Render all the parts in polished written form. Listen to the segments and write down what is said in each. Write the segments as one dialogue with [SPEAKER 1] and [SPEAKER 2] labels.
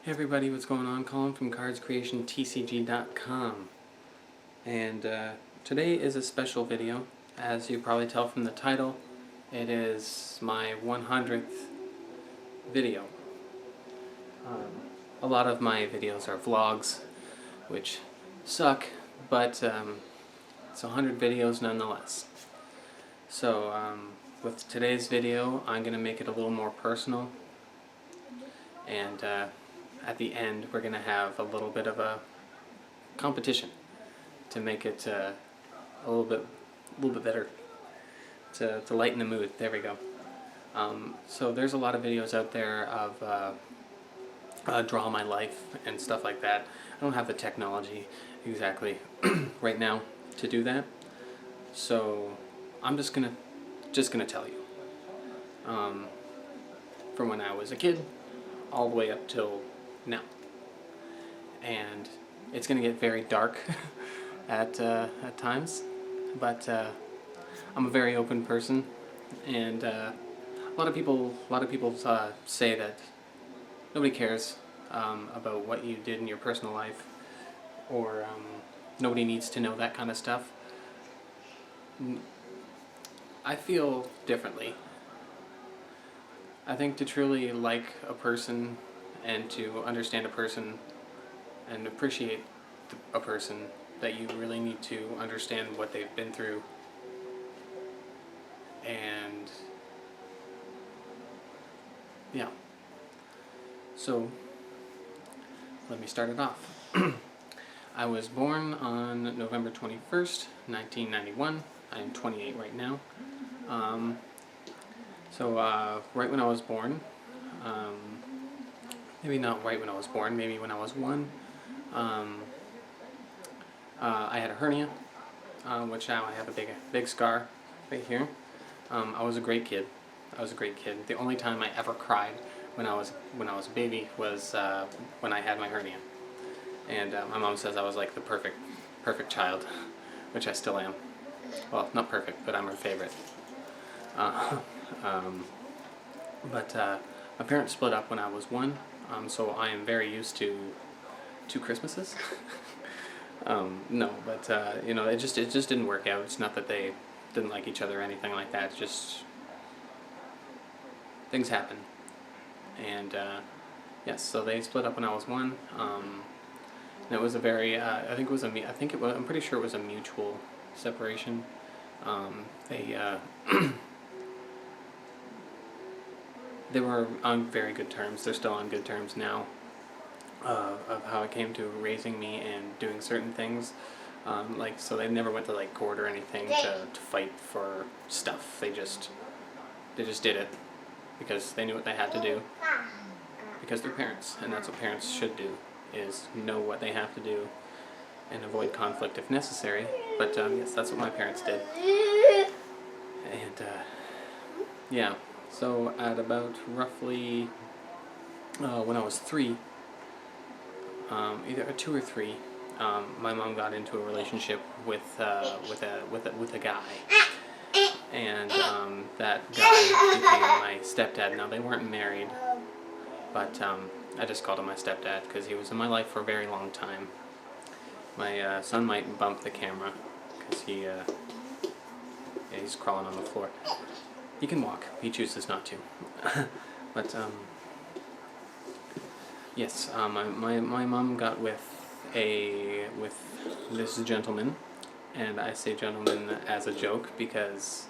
[SPEAKER 1] Hey everybody, what's going on? Colin from cardscreationtcg.com, and today is a special video. As you probably tell from the title, it is my 100th video. A lot of my videos are vlogs, which suck, but it's 100 videos nonetheless. So with today's video, I'm going to make it a little more personal, and at the end we're going to have a little bit of a competition to make it a little bit better, to lighten the mood. There we go. So there's a lot of videos out there of draw my life and stuff like that. I don't have the technology exactly right now to do that, so I'm just gonna tell you from when I was a kid all the way up till now, and it's gonna get very dark at times, but I'm a very open person, and a lot of people say that nobody cares about what you did in your personal life, or nobody needs to know that kind of stuff. I feel differently. I think to truly like a person and to understand a person and appreciate a person, that you really need to understand what they've been through. And yeah, so let me start it off. I was born on November 21st, 1991. I am 28 right now. So right when I was born, maybe not right when I was born, maybe when I was 1, I had a hernia, which now I have a big scar right here. I was a great kid. The only time I ever cried when I was a baby was when I had my hernia. And my mom says I was like the perfect child, which I still am. Well, not perfect, but I'm her favorite. But my parents split up when I was 1, so I am very used to 2 Christmases. No, but you know, it just didn't work out. It's not that they didn't like each other or anything like that. It's just things happen. And yes, so they split up when I was 1. And it was a very I'm pretty sure it was a mutual separation. They were on very good terms. They're still on good terms now, of how it came to raising me and doing certain things. Like, so they never went to like court or anything to fight for stuff. They just did it because they knew what they had to do, because they're parents, and that's what parents should do, is know what they have to do and avoid conflict if necessary. But yes, that's what my parents did. And yeah, so at about roughly when I was 3, either 2 or 3, my mom got into a relationship with a guy, and that guy became my stepdad. Now, they weren't married, but I just called him my stepdad because he was in my life for a very long time. My son might bump the camera because he's crawling on the floor. He can walk. He chooses not to. But yes, my mom got with this gentleman, and I say gentleman as a joke because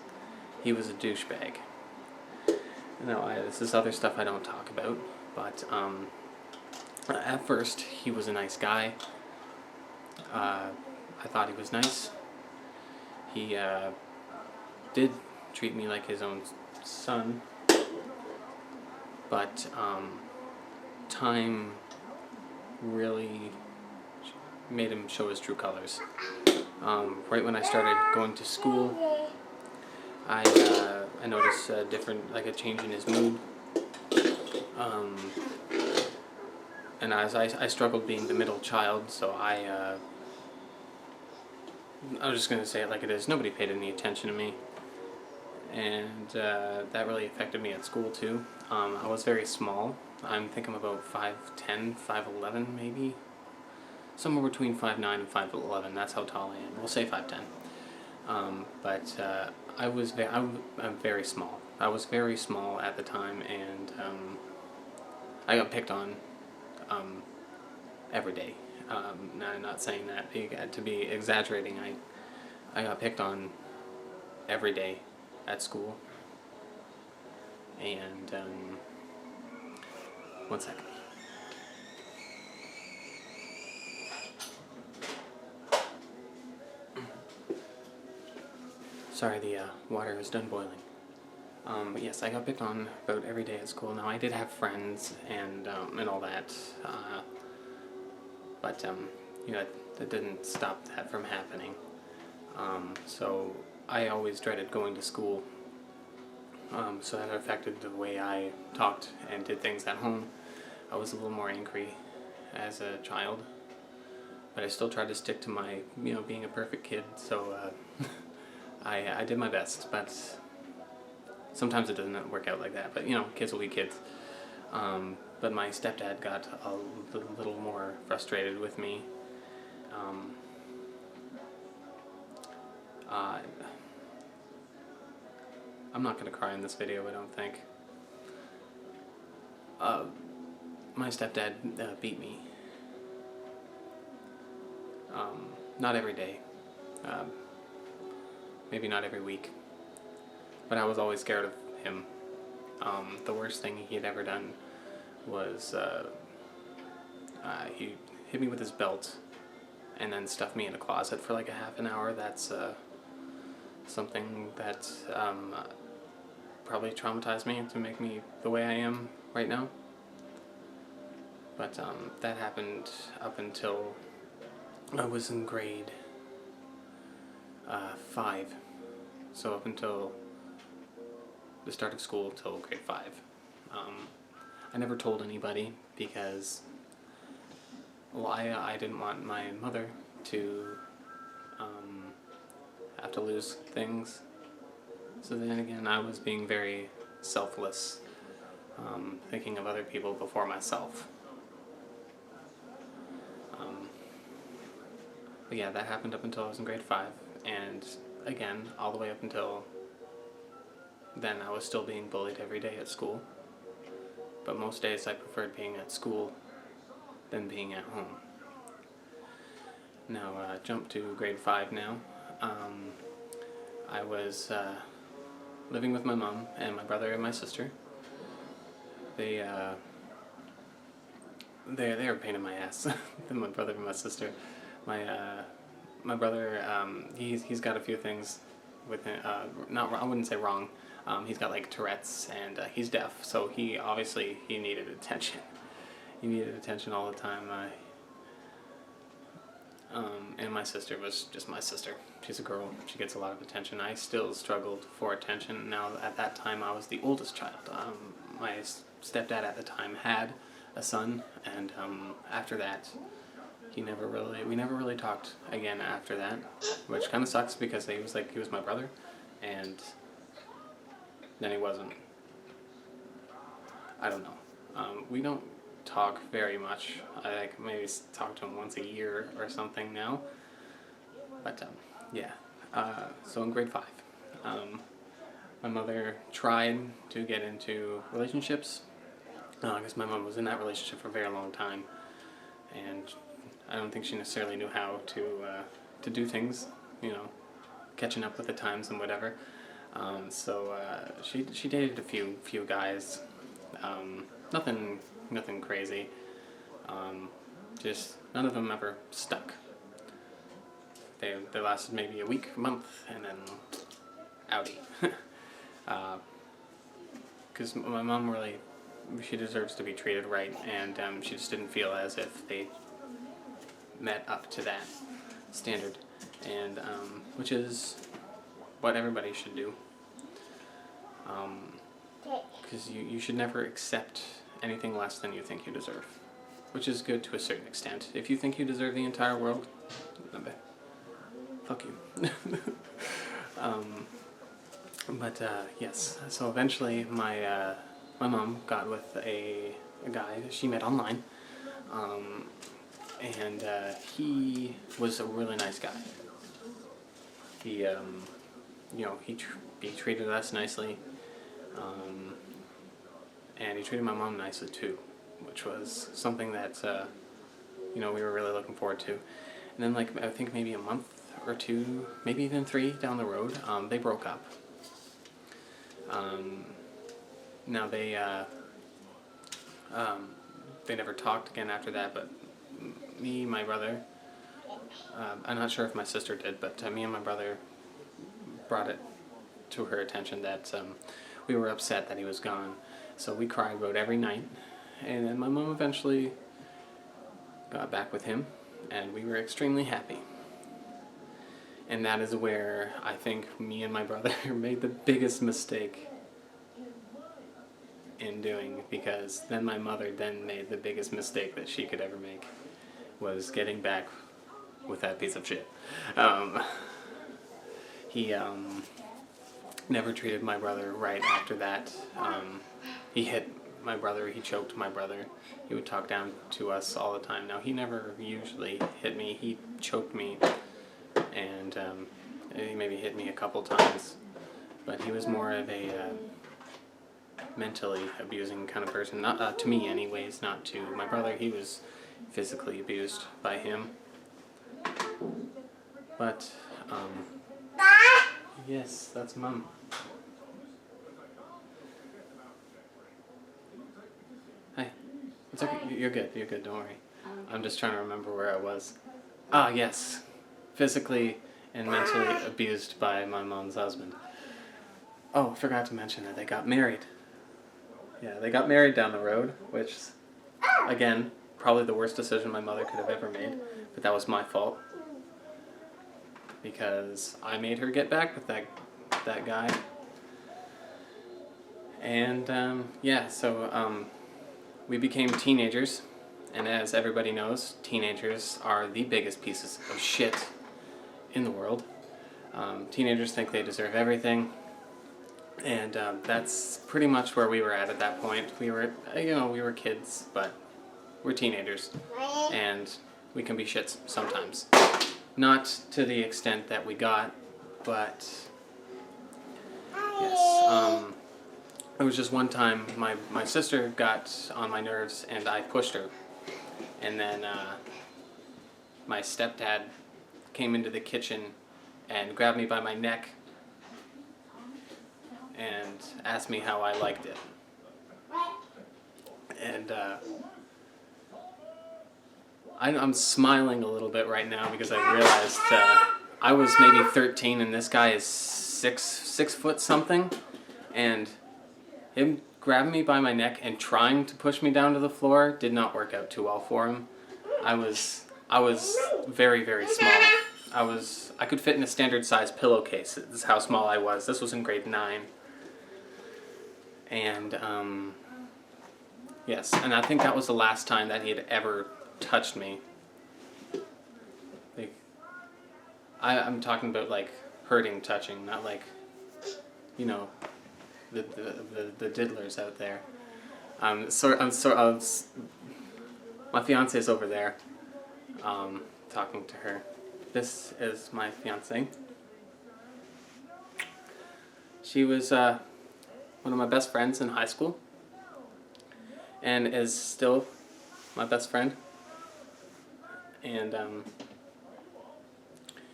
[SPEAKER 1] he was a douchebag. Now, this is other stuff I don't talk about, but at first he was a nice guy. I thought he was nice. He did treat me like his own son, but time really made him show his true colors. Right when I started going to school, I noticed a change in his mood, and as I struggled being the middle child, so I'm just going to say it like it is. Nobody paid any attention to me, and that really affected me at school too. I was very small, I think I'm about 5'10", 5'11", maybe. Somewhere between 5'9" and 5'11". That's how tall I am. We'll say 5'10". But I'm very small. I was very small at the time, and I got picked on every day. Now, I'm not saying that to be exaggerating. I got picked on every day at school. And one second. Sorry, the water is done boiling. But yes, I got picked on about every day at school. Now, I did have friends and all that, but you know, that didn't stop that from happening. So I always dreaded going to school. So that affected the way I talked and did things at home. I was a little more angry as a child, but I still tried to stick to my, being a perfect kid. So I did my best, but sometimes it doesn't work out like that. But kids will be kids. But my stepdad got a little more frustrated with me. I'm not going to cry in this video, I don't think. My stepdad beat me. Not every day. Maybe not every week. But I was always scared of him. The worst thing he had ever done was he hit me with his belt and then stuffed me in a closet for like a half an hour. That's something that probably traumatized me to make me the way I am right now. But that happened up until I was in grade 5. So up until the start of school till grade 5. I never told anybody because, well, I didn't want my mother to have to lose things. So then again, I was being very selfless, thinking of other people before myself. But yeah, that happened up until I was in grade 5, and again, all the way up until then, I was still being bullied every day at school. But most days I preferred being at school than being at home. Now, jump to grade 5 now. I was living with my mom and my brother and my sister. They're a pain in my ass. My brother and my sister. My brother, he's got a few things with him. I wouldn't say wrong. He's got like Tourette's, and he's deaf, so he needed attention. He needed attention all the time. And my sister was just my sister. She's a girl. She gets a lot of attention. I still struggled for attention. Now, at that time, I was the oldest child. My stepdad at the time had a son, and after that, we never really talked again after that, which kind of sucks because he was my brother, and then he wasn't. I don't know. We don't talk very much. I maybe talk to him once a year or something now. But yeah. So in grade 5, my mother tried to get into relationships. Because my mom was in that relationship for a very long time, and I don't think she necessarily knew how to do things, catching up with the times and whatever. So she dated a few guys, nothing crazy. Just none of them ever stuck. They lasted maybe a week, a month, and then outie. Because my mom really, she deserves to be treated right, and she just didn't feel as if they met up to that standard, and which is what everybody should do. Because you should never accept anything less than you think you deserve, which is good to a certain extent. If you think you deserve the entire world, fuck you. But yes, so eventually my mom got with a a guy that she met online, and he was a really nice guy. He, you know, he treated us nicely, and he treated my mom nicely too, which was something that you know, we were really looking forward to. And then, like, I think maybe a month or two, maybe even 3 down the road, they broke up. Now they never talked again after that, but me, my brother, I'm not sure if my sister did, but me and my brother brought it to her attention that we were upset that he was gone. So we cried about every night, and then my mom eventually got back with him, and we were extremely happy. And that is where I think me and my brother made the biggest mistake in doing, because then my mother then made the biggest mistake that she could ever make, was getting back with that piece of shit. He never treated my brother right after that. He hit my brother, he choked my brother. He would talk down to us all the time. Now, he never usually hit me. He choked me, and he maybe hit me a couple times. But he was more of a mentally abusing kind of person. Not to me anyways, not to my brother. He was physically abused by him. But, yes, that's Mom. Hi. It's okay. You're good. You're good. Don't worry. I'm just trying to remember where I was. Ah, yes. Physically and mentally abused by my mom's husband. Oh, I forgot to mention that they got married. Yeah, they got married down the road, which, again, probably the worst decision my mother could have ever made. But that was my fault, because I made her get back with that guy. And yeah, so we became teenagers, and as everybody knows, teenagers are the biggest pieces of shit in the world. Teenagers think they deserve everything, and that's pretty much where we were at that point. We were, you know, we were kids, but we're teenagers, and we can be shits sometimes. Not to the extent that we got, but yes. It was just one time my sister got on my nerves and I pushed her. And then my stepdad came into the kitchen and grabbed me by my neck and asked me how I liked it. And I'm smiling a little bit right now because I realized I was maybe 13 and this guy is 6 foot something, and him grabbing me by my neck and trying to push me down to the floor did not work out too well for him. I was very, very small. I could fit in a standard size pillowcase. This is how small I was. This was in grade 9. And yes, and I think that was the last time that he had ever touched me. Like, I'm talking about like hurting touching, not like, you know, the diddlers out there. My fiance is over there, talking to her. This is my fiance. She was one of my best friends in high school, and is still my best friend. And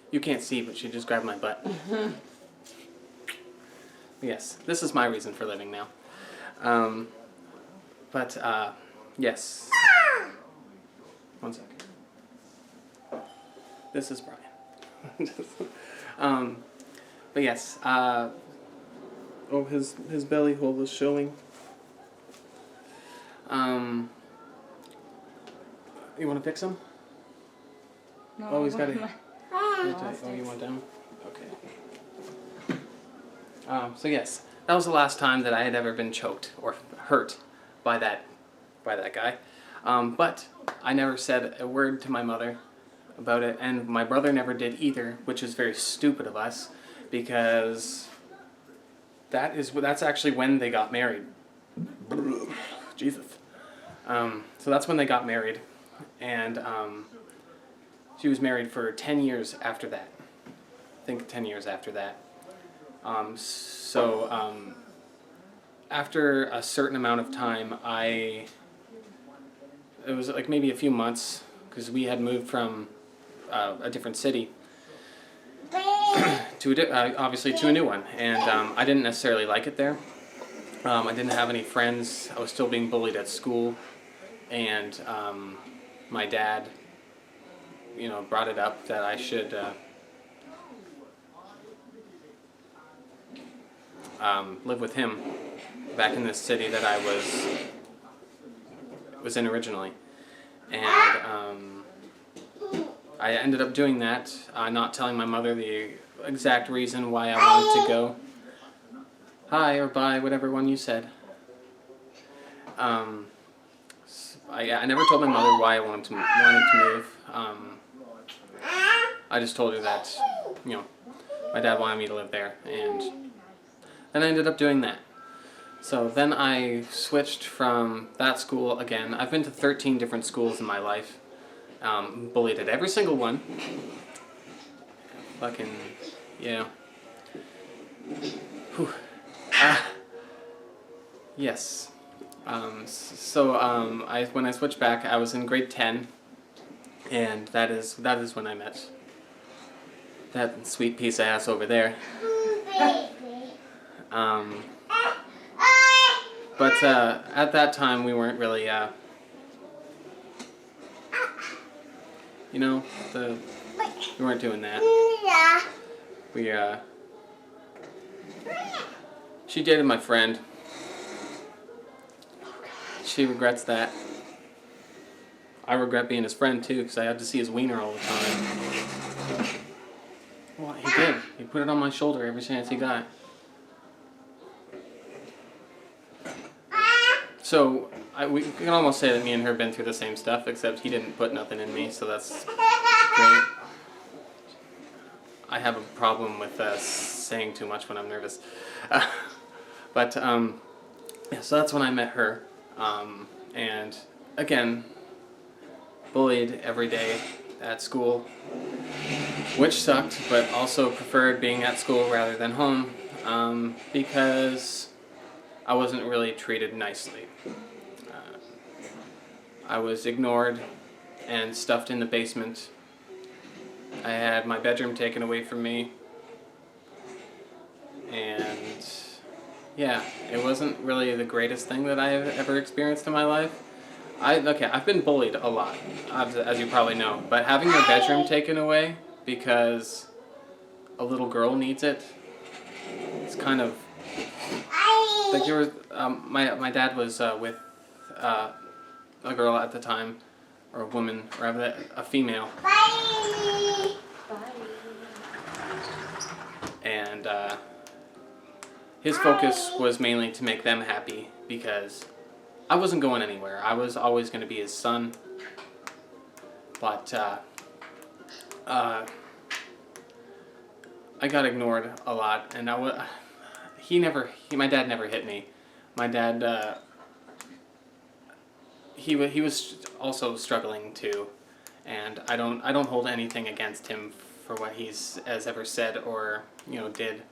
[SPEAKER 1] you can't see, but she just grabbed my butt. Yes, this is my reason for living now. Yes. One second. This is Brian. But yes, oh, his belly hole was showing. You want to fix him?
[SPEAKER 2] No.
[SPEAKER 1] Oh, he's got it. Oh, you want down? Okay. So yes, that was the last time that I had ever been choked or hurt by that guy. But I never said a word to my mother about it, and my brother never did either, which is very stupid of us, because that's actually when they got married. Jesus. So that's when they got married, and she was married for 10 years after that. I think 10 years after that. After a certain amount of time, it was like maybe a few months, because we had moved from a different city to obviously to a new one, and I didn't necessarily like it there. I didn't have any friends. I was still being bullied at school, and my dad, brought it up that I should live with him back in this city that I was in originally, and I ended up doing that, not telling my mother the exact reason why I wanted to go. Hi or bye, whatever one you said. I never told my mother why I wanted to move. I just told her that, my dad wanted me to live there, and then I ended up doing that. So then I switched from that school again. I've been to 13 different schools in my life. Bullied at every single one. Fucking, yeah. Whew. Yes. When I switched back, I was in grade 10, and that is when I met that sweet piece of ass over there. But at that time, we weren't really, we weren't doing that. She dated my friend. She regrets that. I regret being his friend too, because I had to see his wiener all the time. Well, he did. He put it on my shoulder every chance he got. So, we can almost say that me and her have been through the same stuff, except he didn't put nothing in me, so that's great. I have a problem with saying too much when I'm nervous. Yeah, so that's when I met her. And again, bullied every day at school, which sucked, but also preferred being at school rather than home, because I wasn't really treated nicely. I was ignored and stuffed in the basement. I had my bedroom taken away from me, and yeah, it wasn't really the greatest thing that I have ever experienced in my life. I've been bullied a lot, as you probably know, but having your bedroom taken away because a little girl needs it, it's kind of like my dad was with a girl at the time, or a woman, or a female. Bye. And his focus was mainly to make them happy, because I wasn't going anywhere. I was always going to be his son. But I got ignored a lot, and my dad never hit me. My dad, he was also struggling too, and I don't hold anything against him for what has ever said or did,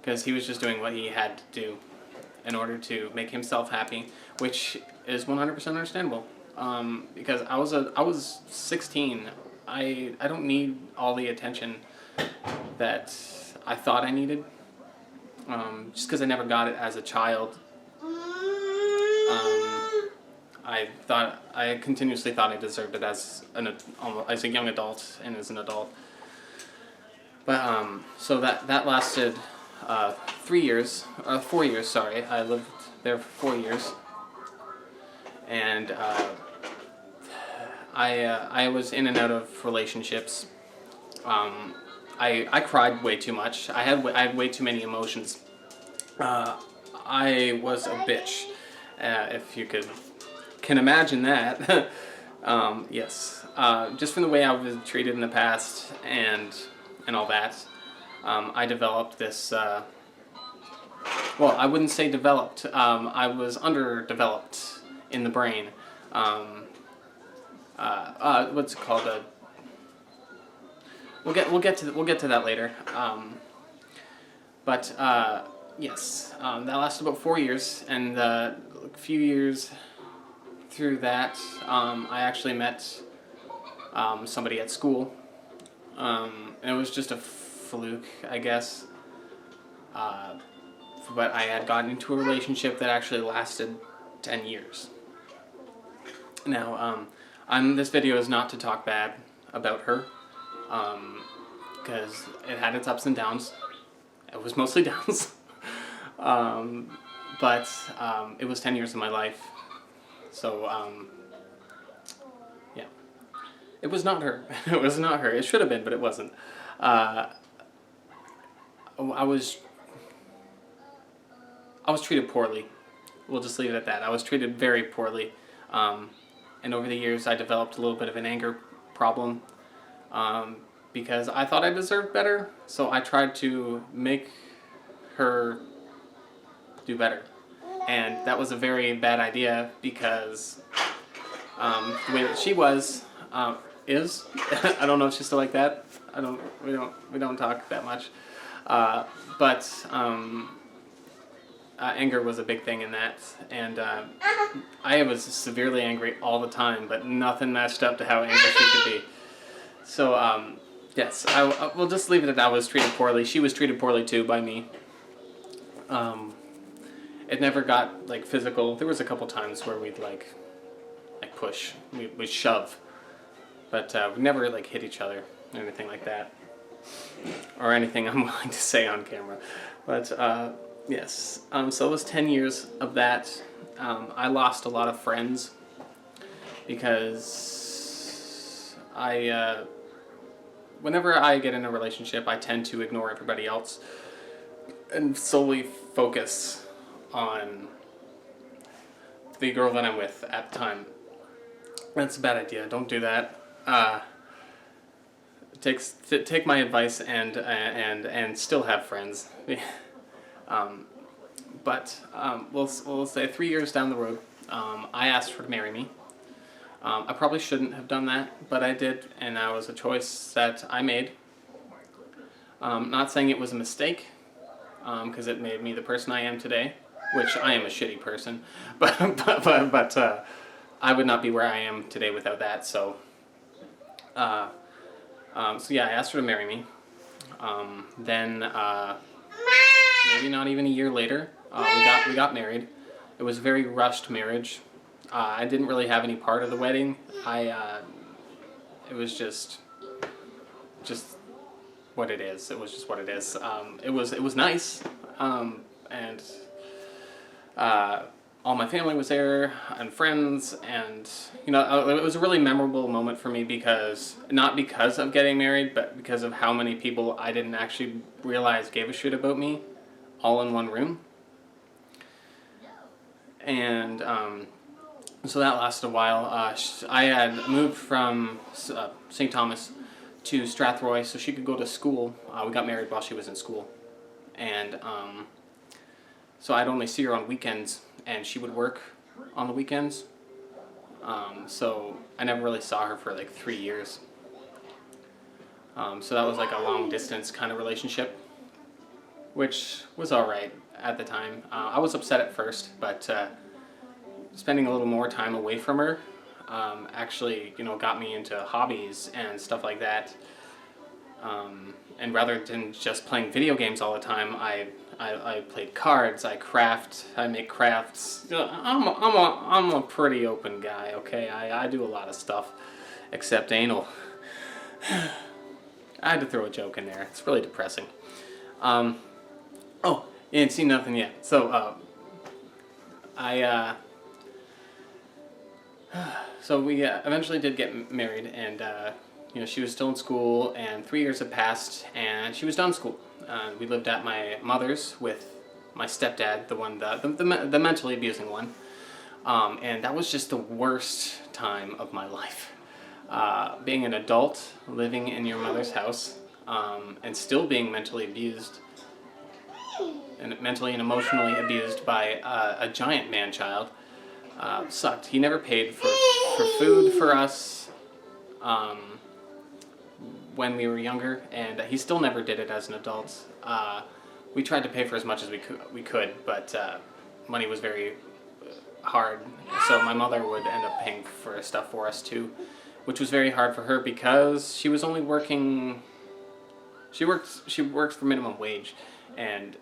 [SPEAKER 1] because he was just doing what he had to do in order to make himself happy, which is 100% understandable. Because I was 16. I don't need all the attention that I thought I needed. Just because I never got it as a child. I continuously thought I deserved it as a young adult and as an adult. But so that lasted 4 years. Sorry, I lived there for 4 years, and I was in and out of relationships. I cried way too much. I had way too many emotions. I was a bitch, if you can imagine that. Yes, just from the way I was treated in the past and all that, I developed this. Well, I wouldn't say developed. I was underdeveloped in the brain. What's it called? We'll get to that later. Yes, that lasted about 4 years, and a few years through that, I actually met somebody at school, and it was just a fluke, I guess. But I had gotten into a relationship that actually lasted 10 years. Now, this video is not to talk bad about her, because it had its ups and downs. It was mostly downs. But it was 10 years of my life. So, yeah. It was not her. It was not her. It should have been, but it wasn't. I was treated poorly. We'll just leave it at that. I was treated very poorly. And over the years, I developed a little bit of an anger problem. Because I thought I deserved better. So I tried to make her do better. And that was a very bad idea because the way that she was, is, I don't know if she's still like that. We don't talk that much. Anger was a big thing in that, and I was severely angry all the time, but nothing matched up to how angry she could be. So, yes, we'll just leave it at I was treated poorly. She was treated poorly too by me. It never got like physical. There was a couple times where we'd like push, we'd shove, but we never like hit each other or anything like that, or anything I'm willing to say on camera. But yes, so it was 10 years of that. I lost a lot of friends because whenever I get in a relationship, I tend to ignore everybody else and solely focus on the girl that I'm with at the time. That's a bad idea. Don't do that. Take my advice and still have friends. We'll say 3 years down the road, I asked her to marry me. I probably shouldn't have done that, but I did, and that was a choice that I made. Not saying it was a mistake, because it made me the person I am today, which I am a shitty person, but I would not be where I am today without that. So yeah, I asked her to marry me. Then maybe not even a year later, we got married. It was a very rushed marriage. I didn't really have any part of the wedding. It was just what it is. It was just what it is. It was nice, and all my family was there and friends, and it was a really memorable moment for me because not because of getting married, but because of how many people I didn't actually realize gave a shit about me, all in one room. And so that lasted a while. I had moved from St. Thomas to Strathroy so she could go to school. We got married while she was in school, and so I'd only see her on weekends, and she would work on the weekends. So I never really saw her for like 3 years. So that was like a long distance kind of relationship, which was alright at the time. I was upset at first, but spending a little more time away from her actually, got me into hobbies and stuff like that. And rather than just playing video games all the time, I played cards, I make crafts. I'm a pretty open guy, okay? I do a lot of stuff, except anal. I had to throw a joke in there. It's really depressing. Oh, you didn't see nothing yet. So, so we eventually did get married, and she was still in school, and 3 years had passed, and she was done school. We lived at my mother's with my stepdad, the mentally abusing one, and that was just the worst time of my life. Being an adult, living in your mother's house, and still being mentally abused, and mentally and emotionally abused by a giant man-child. sucked. He never paid for food for us when we were younger, and he still never did it as an adult. We tried to pay for as much as we could, but money was very hard, so my mother would end up paying for stuff for us too, which was very hard for her because she was only working. She worked for minimum wage, and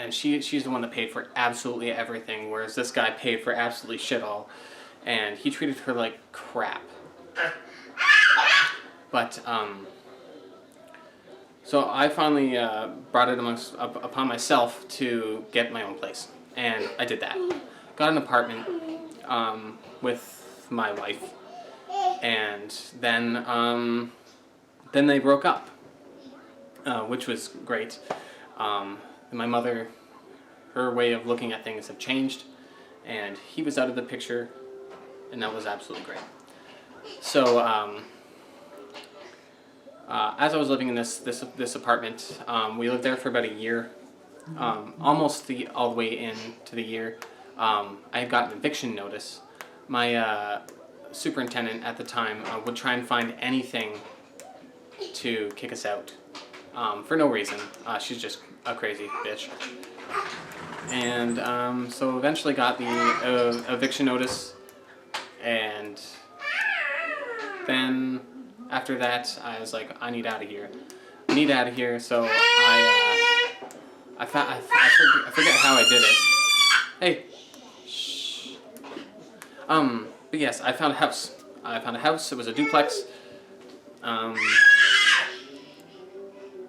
[SPEAKER 1] she's the one that paid for absolutely everything, whereas this guy paid for absolutely shit all, and he treated her like crap. But so I finally brought it upon myself to get my own place, and I did that. Got an apartment with my wife, and then they broke up, which was great. My mother, her way of looking at things have changed, and he was out of the picture, and that was absolutely great. So as I was living in this apartment, we lived there for about a year, almost all the way into the year. I had gotten an eviction notice. My superintendent at the time would try and find anything to kick us out for no reason. She's just a crazy bitch. And so eventually got the eviction notice, and then after that I was like, I need out of here. So I forget how I did it. Hey. Shh. But yes, I found a house. It was a duplex.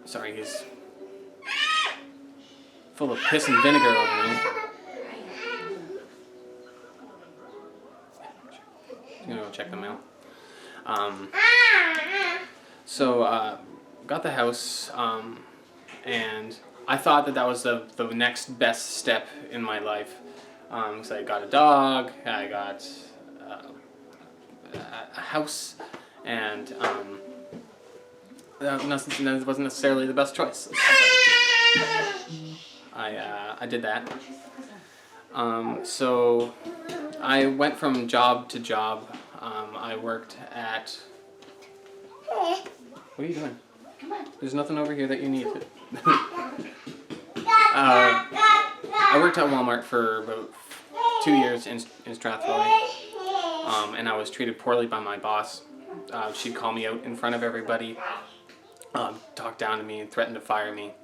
[SPEAKER 1] Sorry, he's full of piss and vinegar over me. I'm gonna go check them out. So got the house, and I thought that was the next best step in my life. So I got a dog, I got a house, and that wasn't necessarily the best choice. I did that. So I went from job to job. I worked at... What are you doing? There's nothing over here that you need. I worked at Walmart for about 2 years in Strathroy, and I was treated poorly by my boss. She'd call me out in front of everybody, talk down to me, and threaten to fire me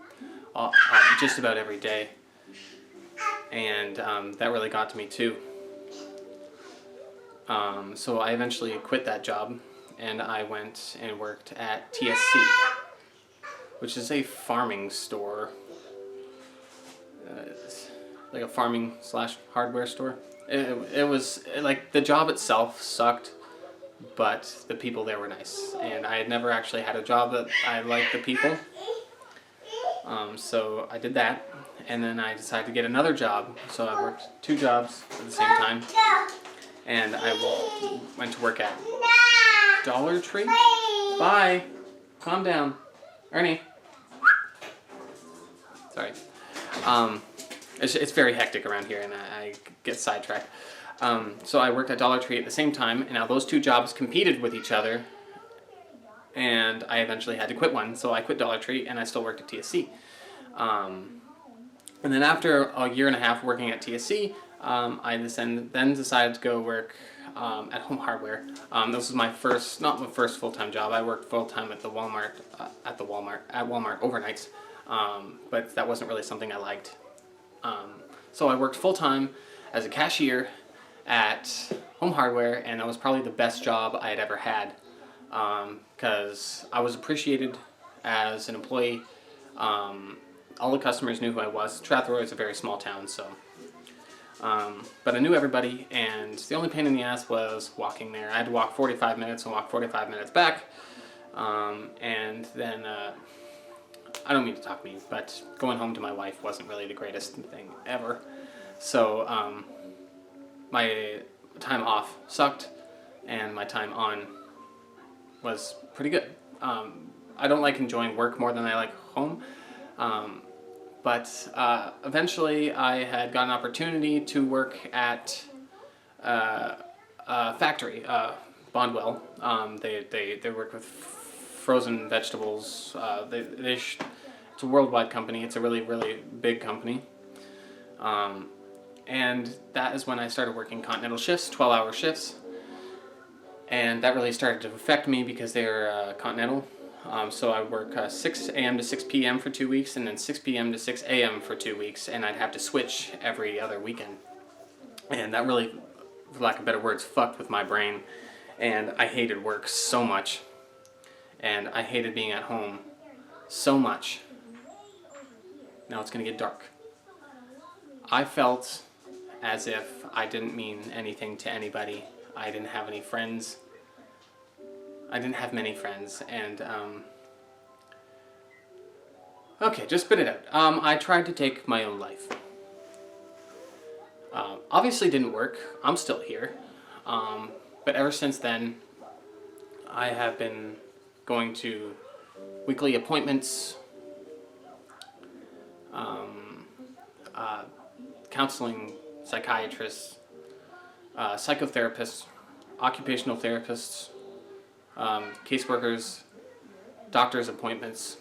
[SPEAKER 1] just about every day. And that really got to me too. So I eventually quit that job, and I went and worked at TSC, which is a farming store. Like a farming / hardware store. It was like, the job itself sucked, but the people there were nice, and I had never actually had a job that I liked the people. So I did that, and then I decided to get another job. So I worked 2 jobs at the same time, and I went to work at Dollar Tree. Bye. Calm down, Ernie. Sorry. It's very hectic around here, and I get sidetracked. So I worked at Dollar Tree at the same time, and now those 2 jobs competed with each other, and I eventually had to quit one. So I quit Dollar Tree, and I still worked at TSC. And then after a year and a half working at TSC, I then decided to go work at Home Hardware. This was not my first full-time job. I worked full-time at Walmart overnights, but that wasn't really something I liked. So I worked full-time as a cashier at Home Hardware, and that was probably the best job I had ever had, because I was appreciated as an employee. All the customers knew who I was. Strathroy is a very small town, so... but I knew everybody, and the only pain in the ass was walking there. I had to walk 45 minutes and walk 45 minutes back, and then... I don't mean to talk mean, but going home to my wife wasn't really the greatest thing ever. So my time off sucked, and my time on was pretty good. I don't like enjoying work more than I like home, but eventually I had got an opportunity to work at factory, Bondwell. They work with frozen vegetables. It's a worldwide company. It's a really, really big company. And that is when I started working continental shifts, 12-hour shifts. And that really started to affect me because they were continental. So I would work 6 a.m. to 6 p.m. for 2 weeks, and then 6 p.m. to 6 a.m. for 2 weeks, and I'd have to switch every other weekend. And that really, for lack of better words, fucked with my brain. And I hated work so much. And I hated being at home so much. Now it's going to get dark. I felt as if I didn't mean anything to anybody. I didn't have any friends. I didn't have many friends, and okay, just spit it out. I tried to take my own life. Obviously didn't work. I'm still here. But ever since then, I have been going to weekly appointments, counseling, psychiatrists, psychotherapists, occupational therapists, caseworkers, doctor's appointments.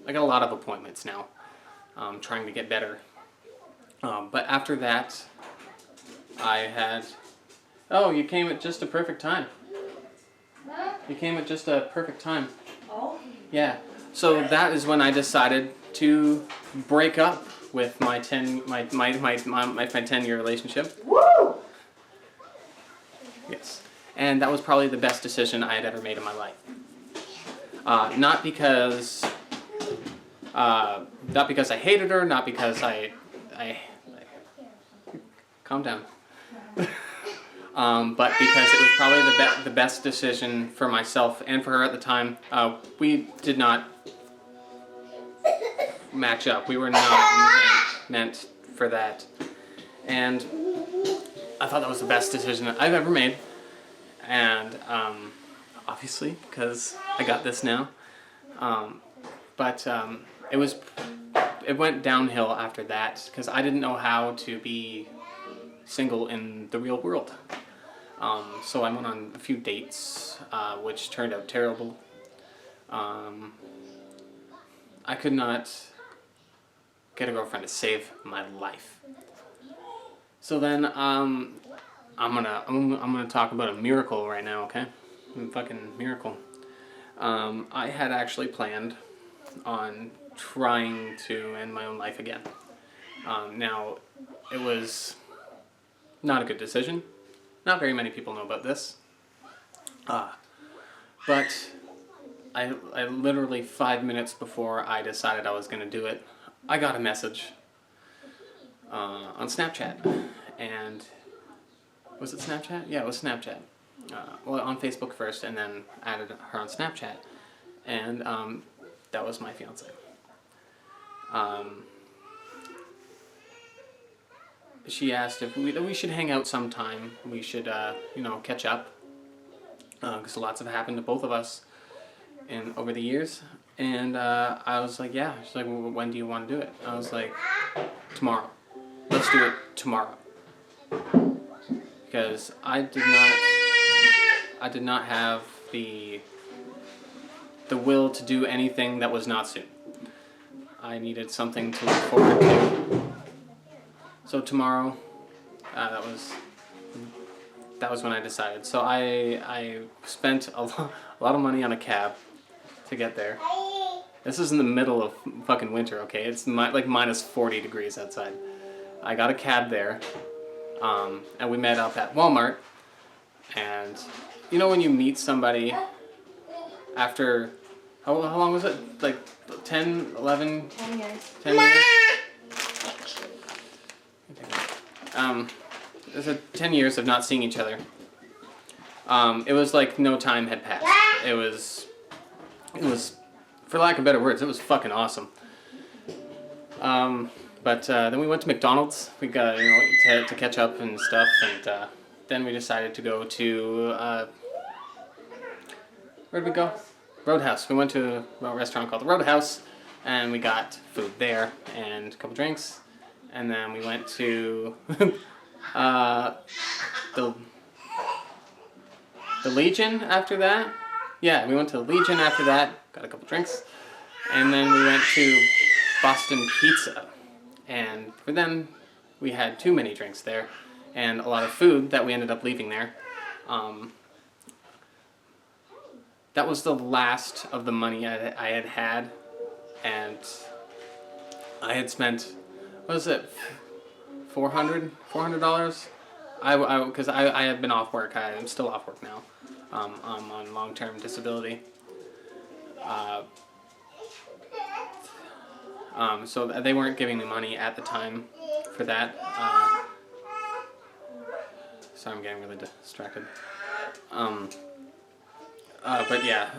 [SPEAKER 1] I got a lot of appointments now, trying to get better. But after that, I had... Oh, you came at just a perfect time. You came at just a perfect time.
[SPEAKER 2] Oh?
[SPEAKER 1] Yeah. So that is when I decided to break up with my 10-year relationship.
[SPEAKER 2] Woo!
[SPEAKER 1] Yes. And that was probably the best decision I had ever made in my life. Not because I hated her, not because I calm down. But because it was probably the best decision for myself and for her at the time. We did not match up. We were not meant for that. And I thought that was the best decision I've ever made. And obviously, because I got this now. But it went downhill after that because I didn't know how to be single in the real world. So I went on a few dates, which turned out terrible. I could not get a girlfriend to save my life. So then, I'm gonna talk about a miracle right now, okay? A fucking miracle. I had actually planned on trying to end my own life again. Now, it was not a good decision. Not very many people know about this. But I literally 5 minutes before I decided I was gonna do it, I got a message on Snapchat, and was it Snapchat? Yeah, it was Snapchat. Well, on Facebook first, and then added her on Snapchat, and that was my fiance. She asked if we should hang out sometime. We should, catch up, because lots have happened to both of us over the years. And I was like, yeah. She's like, well, when do you want to do it? I was like, tomorrow. Let's do it tomorrow. Because I did not have the will to do anything that was not soon. I needed something to look forward to. So tomorrow, that was when I decided. So I spent a lot of money on a cab to get there. This is in the middle of fucking winter, okay? It's like minus 40 degrees outside. I got a cab there, and we met up at Walmart. And you know when you meet somebody after, how long was it? Like 10, 11?
[SPEAKER 2] 10 years.
[SPEAKER 1] 10 years? There's 10 years of not seeing each other. It was like no time had passed. It was, for lack of better words, it was fucking awesome. But then we went to McDonald's. We got to catch up and stuff, and then we decided to go to where'd we go? Roadhouse. We went to a restaurant called the Roadhouse, and we got food there and a couple drinks, and then we went to the Legion after that. Yeah, we went to the Legion after that, got a couple drinks, and then we went to Boston Pizza. And for them, we had too many drinks there, and a lot of food that we ended up leaving there. That was the last of the money I had had, and I had spent, what was it, $400? Because I had been off work. I'm still off work now. I'm on long-term disability. So they weren't giving me money at the time for that. Sorry, I'm getting really distracted. But yeah,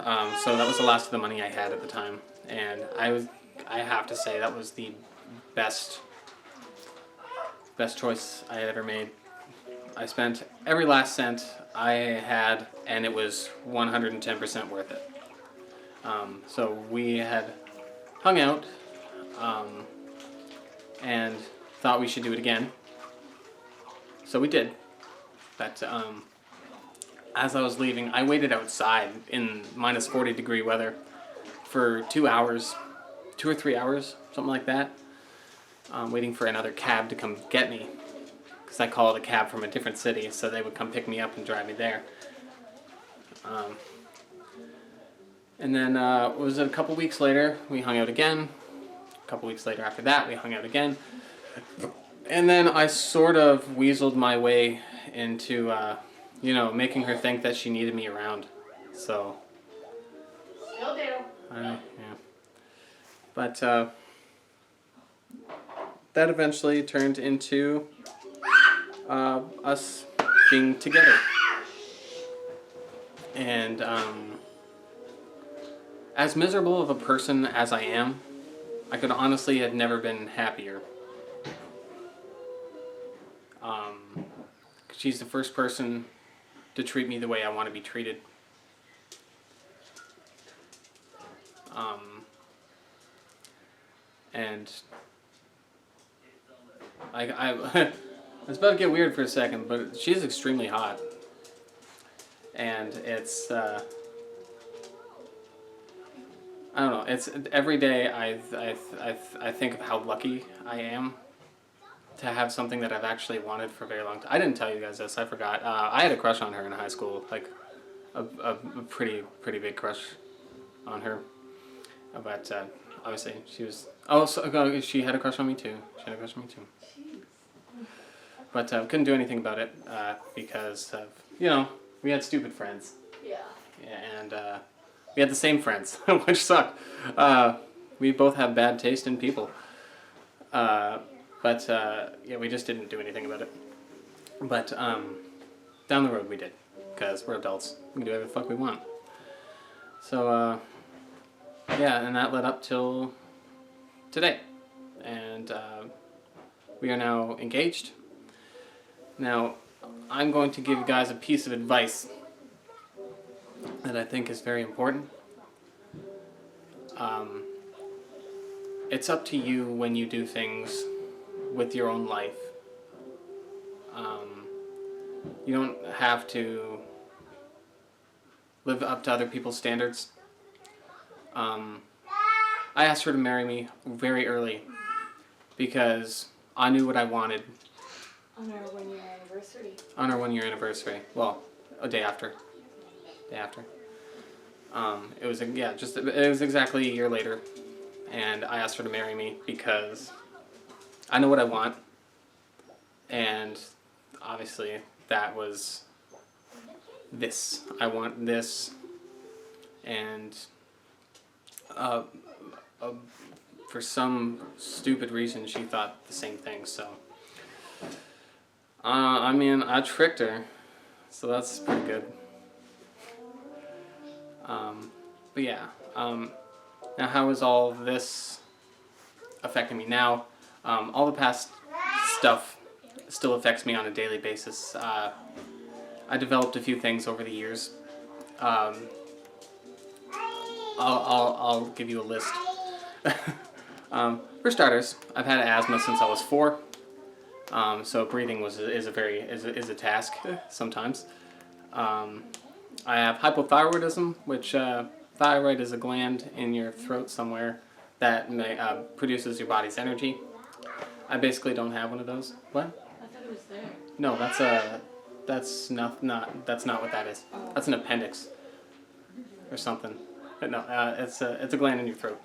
[SPEAKER 1] so that was the last of the money I had at the time, and I have to say that was the best choice I had ever made. I spent every last cent I had, and it was 110% worth it. So we had hung out, and thought we should do it again. So we did. But as I was leaving, I waited outside in minus 40-degree weather for 2 hours, 2 or 3 hours, something like that, waiting for another cab to come get me. Because I called a cab from a different city, so they would come pick me up and drive me there. And then, was it a couple weeks later, we hung out again. A couple weeks later after that, we hung out again. And then I sort of weaseled my way into, you know, making her think that she needed me around. So.
[SPEAKER 3] Still do.
[SPEAKER 1] Yeah. But, that eventually turned into us being together. And as miserable of a person as I am, I could honestly have never been happier. She's the first person to treat me the way I want to be treated. And I was about to get weird for a second, but she's extremely hot. And it's, I don't know, it's every day I think of how lucky I am to have something that I've actually wanted for a very long time. I didn't tell you guys this, I forgot. I had a crush on her in high school, like a pretty big crush on her. But obviously she was, she had a crush on me too. But couldn't do anything about it because of, you know, we had stupid friends.
[SPEAKER 3] Yeah.
[SPEAKER 1] And we had the same friends, which sucked. We both have bad taste in people. But yeah, we just didn't do anything about it. But down the road we did, because we're adults. We can do whatever the fuck we want. So yeah, and that led up till today. And we are now engaged. Now, I'm going to give you guys a piece of advice that I think is very important. It's up to you when you do things with your own life. You don't have to live up to other people's standards. I asked her to marry me very early because I knew what I wanted.
[SPEAKER 3] On our 1-year anniversary.
[SPEAKER 1] On our 1-year anniversary. Well, a day after. It was it was exactly a year later, and I asked her to marry me because I know what I want, and obviously that was this. I want this, and for some stupid reason she thought the same thing. So I mean, I tricked her, so that's pretty good. But yeah, now how is all this affecting me now? All the past stuff still affects me on a daily basis. I developed a few things over the years. I'll give you a list. For starters, I've had asthma since I was 4. So breathing is a task sometimes. I have hypothyroidism, which thyroid is a gland in your throat somewhere that produces your body's energy. I basically don't have one of those. What?
[SPEAKER 3] I thought it was there.
[SPEAKER 1] No, that's not what that is. That's an appendix or something. But no, it's a gland in your throat.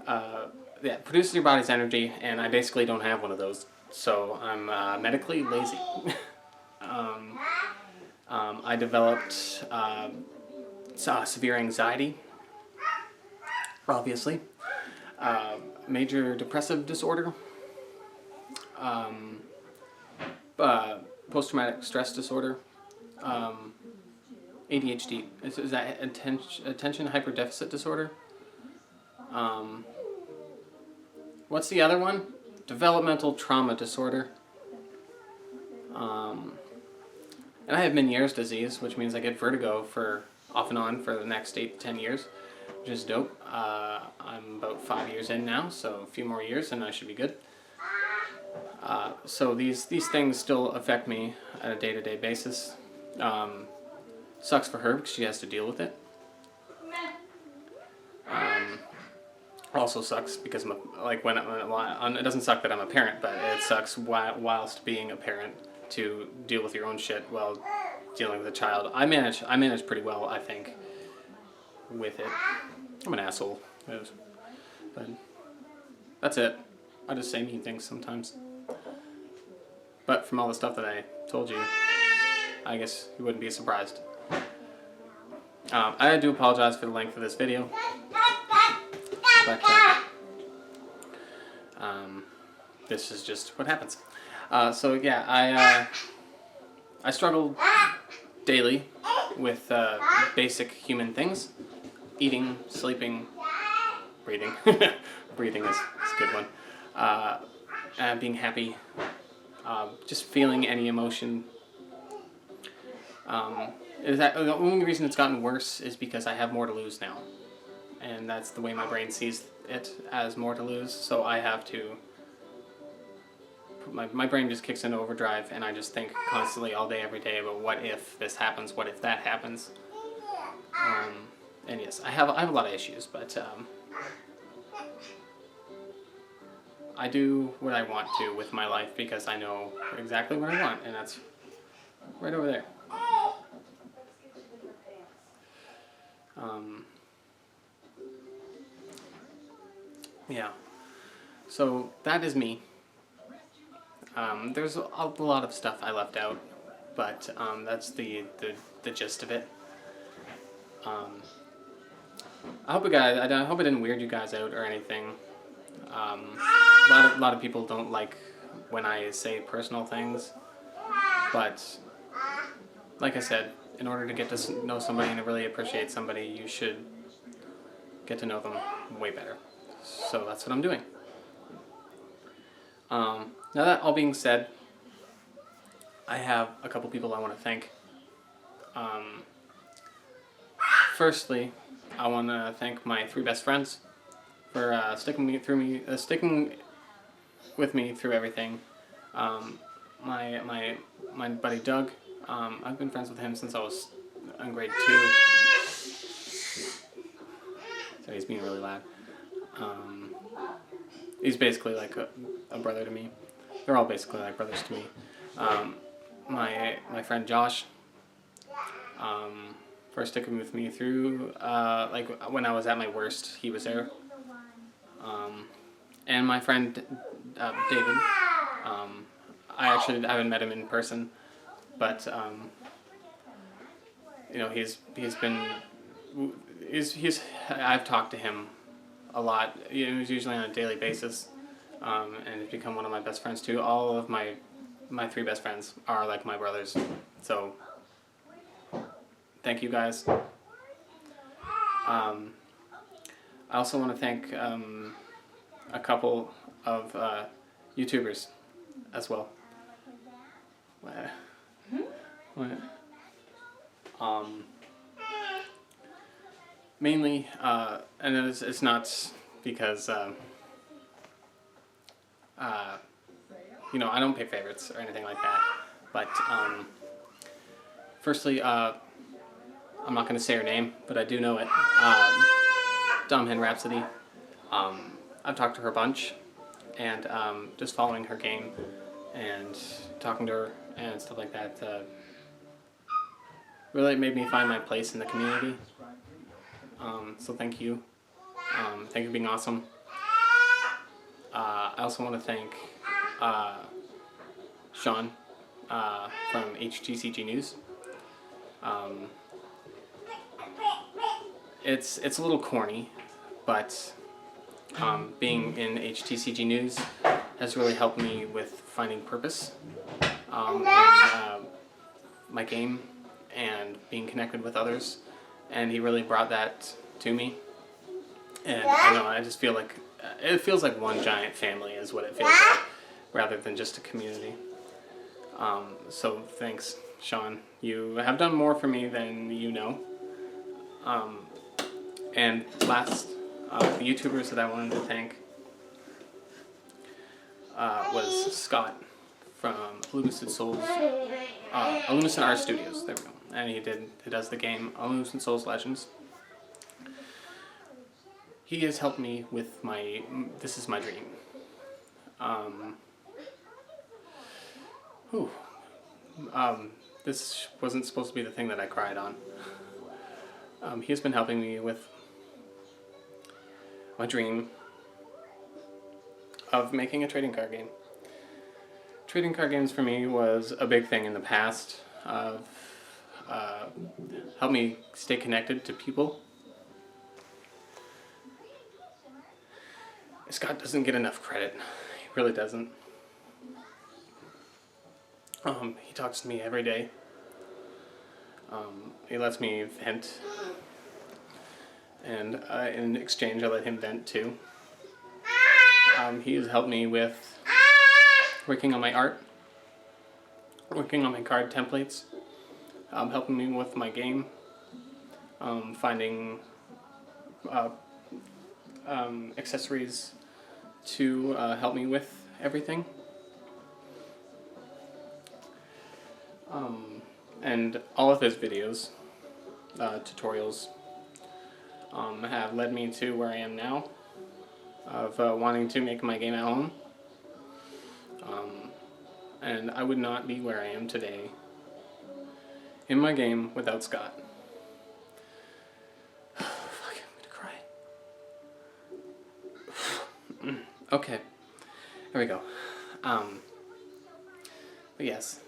[SPEAKER 1] Yeah, it produces your body's energy, and I basically don't have one of those, so I'm medically lazy. I developed severe anxiety, obviously, major depressive disorder, post-traumatic stress disorder, ADHD. Is that attention hyperdeficit disorder? What's the other one? Developmental trauma disorder. And I have Meniere's disease, which means I get vertigo for off and on for the next 8 to 10 years, which is dope. I'm about 5 years in now, so a few more years and I should be good. So these things still affect me on a day-to-day basis. Sucks for her because she has to deal with it. Also sucks because it doesn't suck that I'm a parent, but it sucks whilst being a parent to deal with your own shit while dealing with a child. I manage pretty well, I think, with it. I'm an asshole, but that's it. I just say mean things sometimes. But from all the stuff that I told you, I guess you wouldn't be surprised. I do apologize for the length of this video, but this is just what happens. So yeah, I struggle daily with basic human things: eating, sleeping, breathing. Breathing is a good one. Being happy, just feeling any emotion. The only reason it's gotten worse is because I have more to lose now, and that's the way my brain sees it, as more to lose. So I have to. My brain just kicks into overdrive, and I just think constantly, all day, every day, about what if this happens, what if that happens. And yes, I have a lot of issues, but I do what I want to with my life because I know exactly what I want, and that's right over there. Yeah. So that is me. There's a lot of stuff I left out, but that's the gist of it. I hope I didn't weird you guys out or anything. A lot of people don't like when I say personal things, but like I said, in order to get to know somebody and to really appreciate somebody, you should get to know them way better. So that's what I'm doing. Now that all being said, I have a couple people I want to thank. Firstly, I want to thank my 3 best friends for sticking with me through everything. My buddy Doug. I've been friends with him since I was in grade 2. So he's being really loud. He's basically like a brother to me. They're all basically like brothers to me. My friend Josh, for sticking with me through, like when I was at my worst, he was there. And my friend David, I actually haven't met him in person, but you know, I've talked to him a lot. You know, he's usually on a daily basis, and he's become one of my best friends too. All of my 3 best friends are like my brothers, so thank you guys. I also want to thank a couple of YouTubers as well. What? Mainly, and it's not because you know, I don't pay favorites or anything like that. But firstly, I'm not going to say her name, but I do know it. Domhan Rhapsody. I've talked to her a bunch, and just following her game and talking to her and stuff like that really made me find my place in the community. So thank you. Thank you for being awesome. I also want to thank Sean from HTCG News. It's a little corny, but being in HTCG News has really helped me with finding purpose in my game and being connected with others, and he really brought that to me. And I know, I just feel like it feels like one giant family is what it feels like, rather than just a community. So thanks, Sean. You have done more for me than you know. And last, the YouTubers that I wanted to thank was Scott from Illuminate Souls, Illuminate Art Studios. There we go. And he does the game Illuminate Souls Legends. He has helped me with my This Is My Dream. This wasn't supposed to be the thing that I cried on. He has been helping me with my dream of making a trading card game. Trading card games for me was a big thing in the past. Helped me stay connected to people. Scott doesn't get enough credit. He really doesn't. He talks to me every day. He lets me vent. And in exchange, I let him vent too. He has helped me with working on my art, working on my card templates, helping me with my game, finding accessories to help me with everything. And all of his videos, tutorials, have led me to where I am now, of wanting to make my game at home. And I would not be where I am today in my game without Scott. Fuck, I'm gonna cry. Okay, there we go. But yes,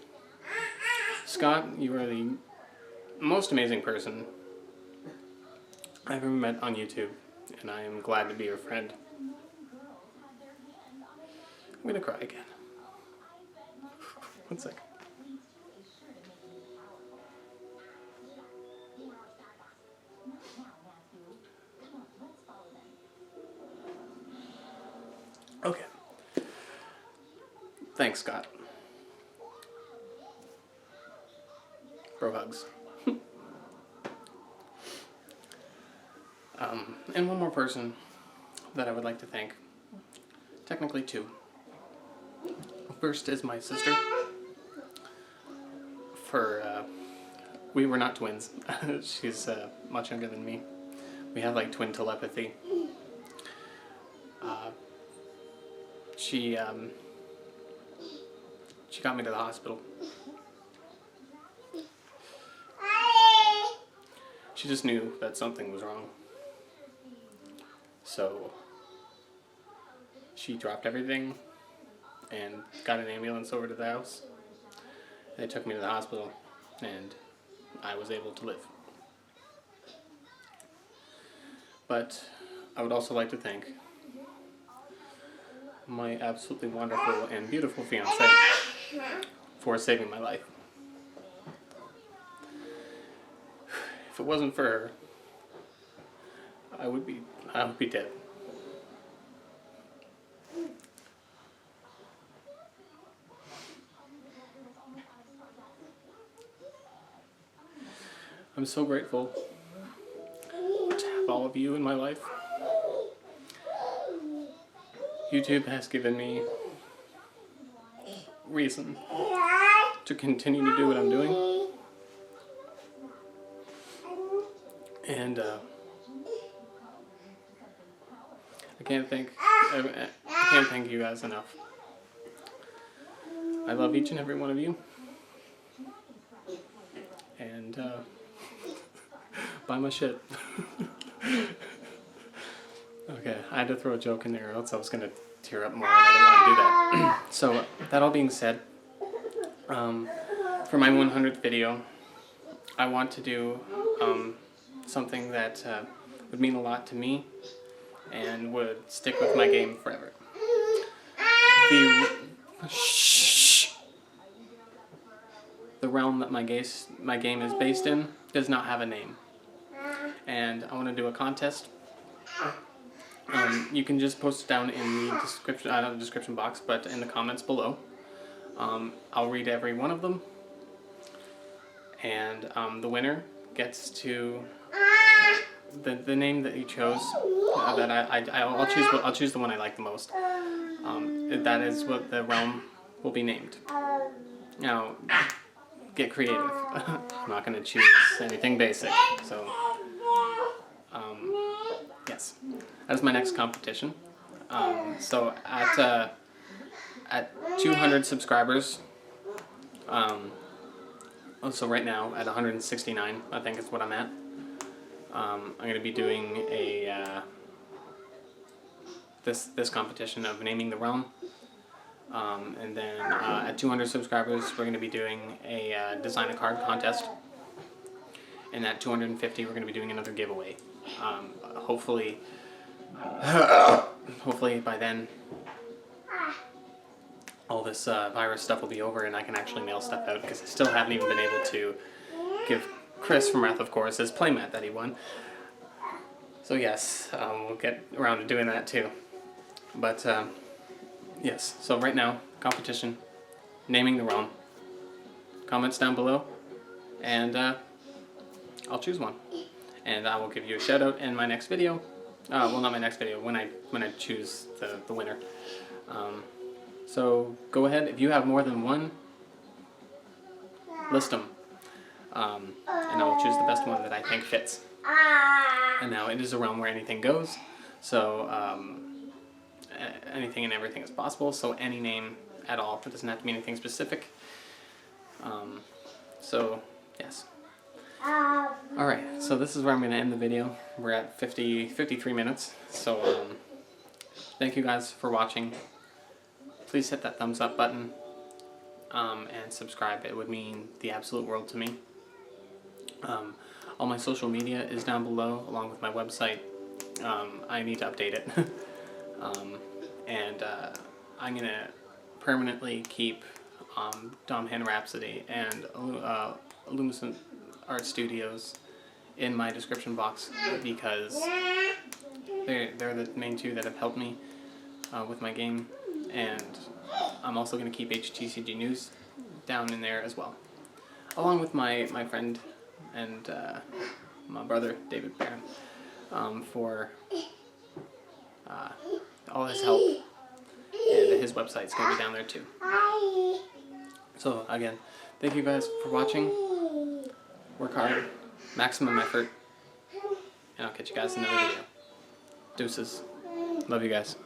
[SPEAKER 1] Scott, you are the most amazing person I've ever met on YouTube, and I am glad to be your friend. I'm gonna cry again. 1 second. Okay. Thanks, Scott. Bro hugs. And one more person that I would like to thank. Technically two. First is my sister. We were not twins. She's much younger than me. We have like twin telepathy. She got me to the hospital. She just knew that something was wrong. So she dropped everything and got an ambulance over to the house. They took me to the hospital, and I was able to live. But I would also like to thank my absolutely wonderful and beautiful fiancée for saving my life. If it wasn't for her, I would be dead. I'm so grateful to have all of you in my life. YouTube has given me reason to continue to do what I'm doing. And I can't thank you guys enough. I love each and every one of you. And buy my shit. Okay, I had to throw a joke in there, or else I was gonna tear up more, and I don't want to do that. So that all being said, for my 100th video, I want to do something that would mean a lot to me and would stick with my game forever. The realm that my game is based in does not have a name, and I want to do a contest. You can just post it down in the description box, but in the comments below. I'll read every one of them, and the winner gets to the name that you chose. I'll choose the one I like the most. That is what the realm will be named. Now, get creative. I'm not going to choose anything basic. So, yes, that's my next competition. So at 200 subscribers, so right now at 169, I think is what I'm at. I'm going to be doing a this competition of naming the realm, and then at 200 subscribers, we're going to be doing a design a card contest, and at 250, we're going to be doing another giveaway. Hopefully by then, all this virus stuff will be over, and I can actually mail stuff out, because I still haven't even been able to give Chris from Wrath of Course his playmat that he won. So yes, we'll get around to doing that too. But yes, so right now, competition, naming the realm. Comments down below, and I'll choose one, and I will give you a shout out in my next video. Well, not my next video, when I choose the winner. So go ahead, if you have more than one, list them, and I will choose the best one that I think fits. And now it is a realm where anything goes, so anything and everything is possible, so any name at all. It doesn't have to be anything specific. So, yes. Alright, so this is where I'm going to end the video. We're at 53 minutes, so thank you guys for watching. Please hit that thumbs up button and subscribe. It would mean the absolute world to me. All my social media is down below, along with my website. I need to update it. And I'm going to permanently keep Domhan Rhapsody and Luminescent Art Studios in my description box, because they're the main two that have helped me with my game. And I'm also going to keep HTCG News down in there as well, along with my friend and my brother David Barron, for all his help, and his website's going to be down there too. So again, thank you guys for watching. Work hard, maximum effort, and I'll catch you guys in another video. Deuces. Love you guys.